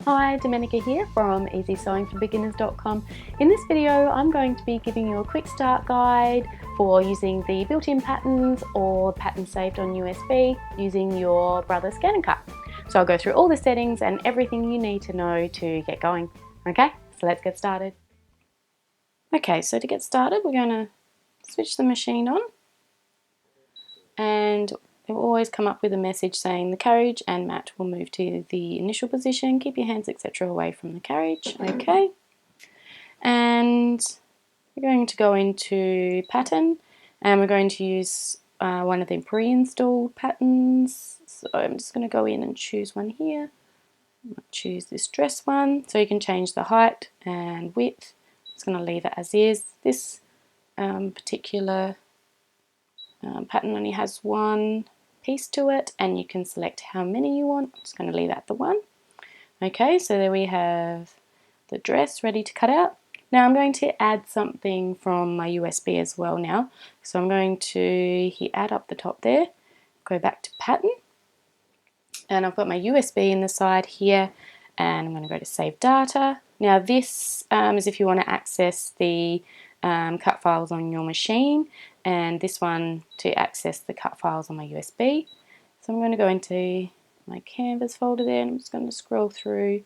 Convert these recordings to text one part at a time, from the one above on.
Hi, Domenica here from easysewingforbeginners.com. In this video I'm going to be giving you a quick start guide for using the built-in patterns or patterns saved on USB using your brother's ScanNCut. So I'll go through all the settings and everything you need to know to get going. Okay, so let's get started. Okay, so to get started we're going to switch the machine on, and it will always come up with a message saying the carriage and mat will move to the initial position. Keep your hands, etc. away from the carriage. Okay. And we're going to go into pattern, and we're going to use one of the pre-installed patterns. So I'm just going to go in and choose one here. I'll choose this dress one. So you can change the height and width. I'm just going to leave it as is. This particular pattern only has one piece to it, and you can select how many you want. I'm just going to leave at the one. Okay, so there we have the dress ready to cut out. Now I'm going to add something from my USB as well now. So I'm going to hit add up the top there, go back to pattern, and I've got my USB in the side here, and I'm going to go to save data. Now this is if you want to access the cut files on your machine, and this one to access the cut files on my USB. So I'm going to go into my canvas folder there, and I'm just going to scroll through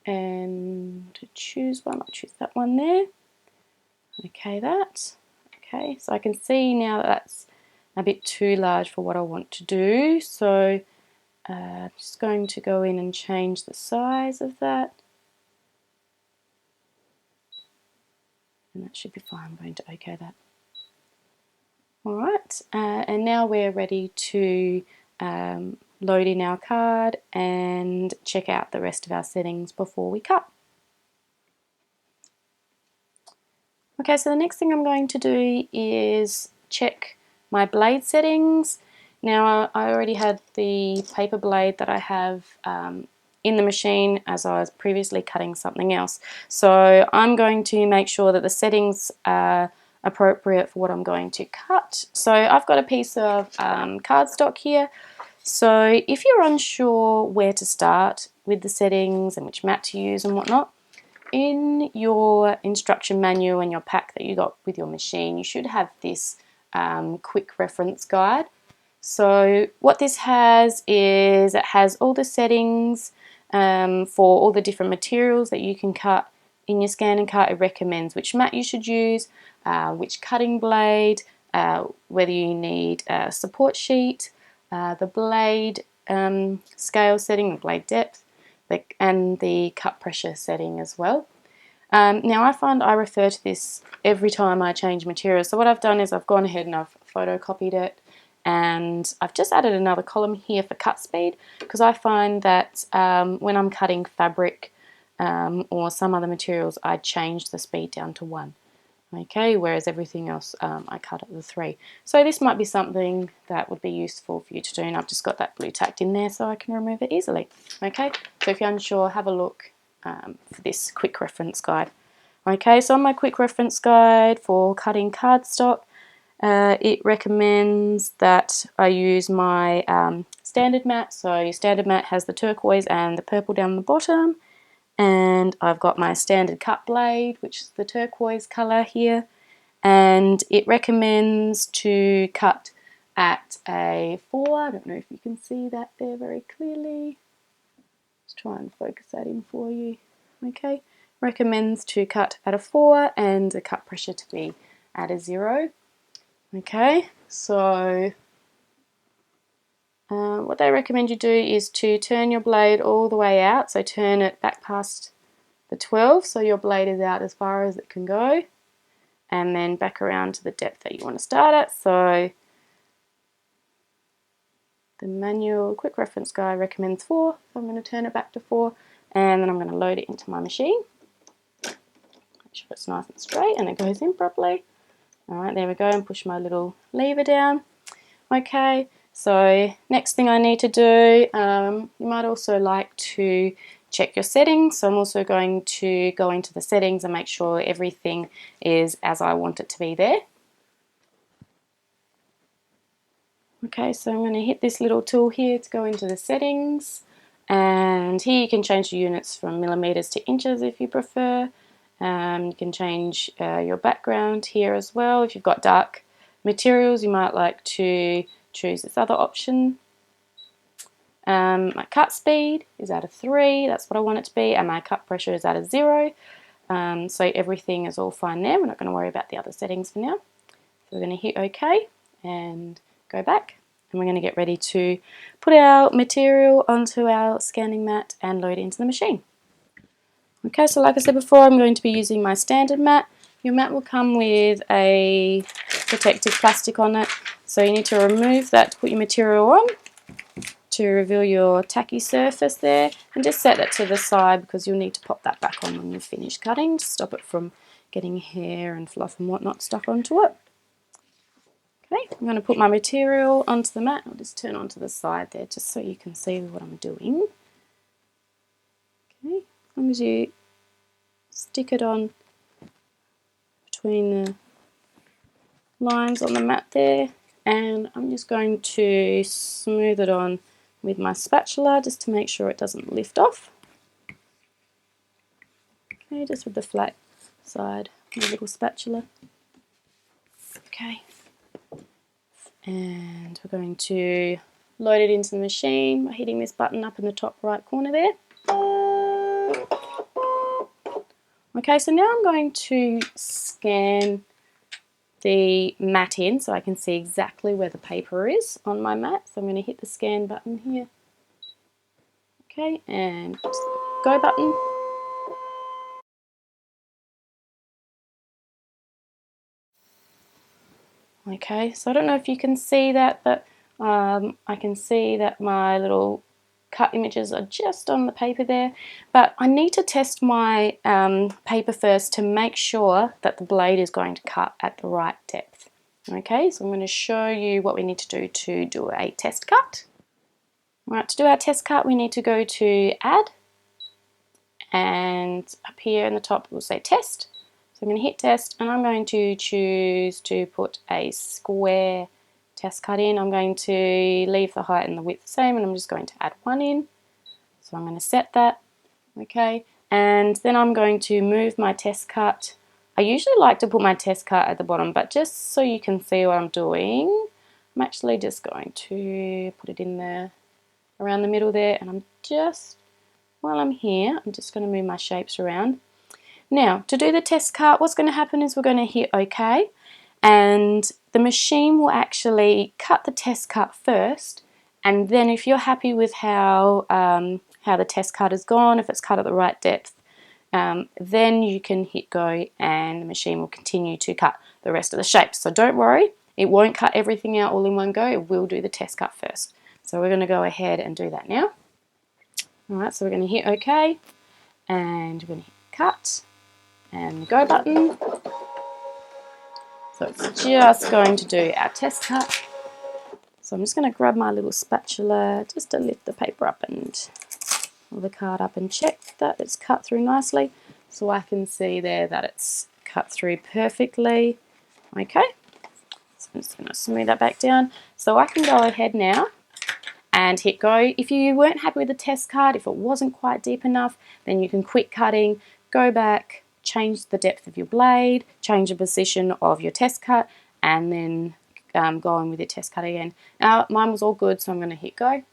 and to choose one. I'll choose that one there. Okay, that. Okay, so I can see now that that's a bit too large for what I want to do, so I'm just going to go in and change the size of that. And that should be fine. I'm going to OK that. Alright, and now we're ready to load in our card and check out the rest of our settings before we cut. Okay, so the next thing I'm going to do is check my blade settings. Now I already had the paper blade that I have in the machine as I was previously cutting something else. So I'm going to make sure that the settings are appropriate for what I'm going to cut. So I've got a piece of cardstock here. So if you're unsure where to start with the settings and which mat to use and whatnot, in your instruction manual and your pack that you got with your machine, you should have this quick reference guide. So what this has is it has all the settings for all the different materials that you can cut in your ScanNCut. It recommends which mat you should use, which cutting blade, whether you need a support sheet, the blade scale setting, the blade depth, and the cut pressure setting as well. Now I find I refer to this every time I change materials. So what I've done is I've gone ahead and I've photocopied it, and I've just added another column here for cut speed, because I find that when I'm cutting fabric or some other materials, I change the speed down to 1. Okay, whereas everything else I cut at the 3. So this might be something that would be useful for you to do, and I've just got that blue tacked in there so I can remove it easily. Okay, so if you're unsure, have a look for this quick reference guide. Okay, so on my quick reference guide for cutting cardstock, it recommends that I use my standard mat. So your standard mat has the turquoise and the purple down the bottom, and I've got my standard cut blade, which is the turquoise colour here, and it recommends to cut at a 4. I don't know if you can see that there very clearly. Let's try and focus that in for you. Okay, recommends to cut at a 4 and the cut pressure to be at a 0. Okay, so what they recommend you do is to turn your blade all the way out, so turn it back past the 12 so your blade is out as far as it can go, and then back around to the depth that you want to start at. So the manual quick reference guide recommends 4, so I'm going to turn it back to 4, and then I'm going to load it into my machine. Make sure it's nice and straight and it goes in properly. Alright, there we go, and push my little lever down. Okay, so next thing I need to do, you might also like to check your settings. So I'm also going to go into the settings and make sure everything is as I want it to be there. Okay, so I'm going to hit this little tool here to go into the settings, And here you can change the units from millimeters to inches if you prefer. You can change your background here as well. If you've got dark materials, you might like to choose this other option. My cut speed is at a 3, that's what I want it to be, and my cut pressure is at a 0. So everything is all fine there. We're not going to worry about the other settings for now. So we're going to hit OK and go back. And we're going to get ready to put our material onto our scanning mat and load it into the machine. Okay, so like I said before, I'm going to be using my standard mat. Your mat will come with a protective plastic on it. So you need to remove that to put your material on to reveal your tacky surface there, and just set it to the side because you'll need to pop that back on when you've finished cutting to stop it from getting hair and fluff and whatnot stuck onto it. Okay, I'm going to put my material onto the mat. I'll just turn onto the side there just so you can see what I'm doing. Okay, as long as you stick it on between the lines on the mat there, and I'm just going to smooth it on with my spatula just to make sure it doesn't lift off. Okay, just with the flat side, my little spatula. Okay, and we're going to load it into the machine by hitting this button up in the top right corner there. Okay, so now I'm going to scan the mat in so I can see exactly where the paper is on my mat. So I'm going to hit the scan button here. Okay, and go button. Okay, so I don't know if you can see that, but I can see that my little cut images are just on the paper there, but I need to test my paper first to make sure that the blade is going to cut at the right depth. Okay, so I'm going to show you what we need to do a test cut. Right, to do our test cut we need to go to Add, and up here in the top we'll say Test. So I'm going to hit Test, and I'm going to choose to put a square test cut in. I'm going to leave the height and the width the same, and I'm just going to add 1 in. So I'm going to set that, okay, and then I'm going to move my test cut. I usually like to put my test cut at the bottom, but just so you can see what I'm doing, I'm actually just going to put it in there around the middle there, and I'm just, while I'm here, I'm just going to move my shapes around. Now, to do the test cut, what's going to happen is we're going to hit OK, and the machine will actually cut the test cut first, and then if you're happy with how the test cut has gone, if it's cut at the right depth, then you can hit go and the machine will continue to cut the rest of the shapes. So don't worry, it won't cut everything out all in one go, it will do the test cut first. So we're going to go ahead and do that now. Alright, so we're going to hit OK, and we're going to hit cut and the go button. So it's just going to do our test cut. So I'm just going to grab my little spatula just to lift the paper up and the card up and check that it's cut through nicely, so I can see there that it's cut through perfectly. Okay, so I'm just going to smooth that back down. So I can go ahead now and hit go. If you weren't happy with the test cut, if it wasn't quite deep enough, then you can quit cutting, go back, change the depth of your blade, change the position of your test cut, and then go on with your test cut again. Now mine was all good, so I'm going to hit go.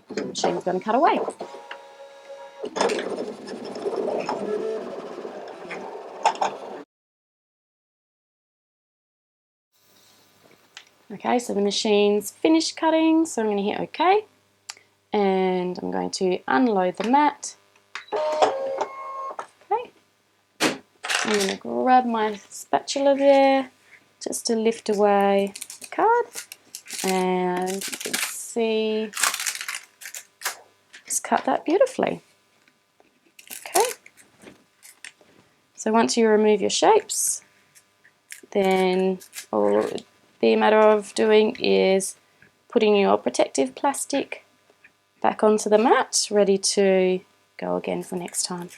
The machine's going to cut away. Okay, so the machine's finished cutting, so I'm going to hit OK, and I'm going to unload the mat. Okay, I'm going to grab my spatula there just to lift away the card, and you can see it's cut that beautifully. Okay, so once you remove your shapes, then all it would be a matter of doing is putting your protective plastic back onto the mat, ready to go again for next time.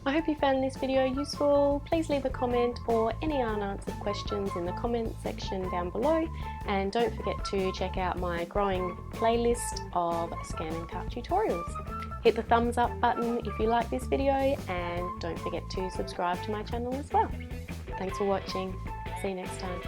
I hope you found this video useful. Please leave a comment or any unanswered questions in the comment section down below, and don't forget to check out my growing playlist of ScanNCut tutorials. Hit the thumbs up button if you like this video, and don't forget to subscribe to my channel as well. Thanks for watching. See you next time.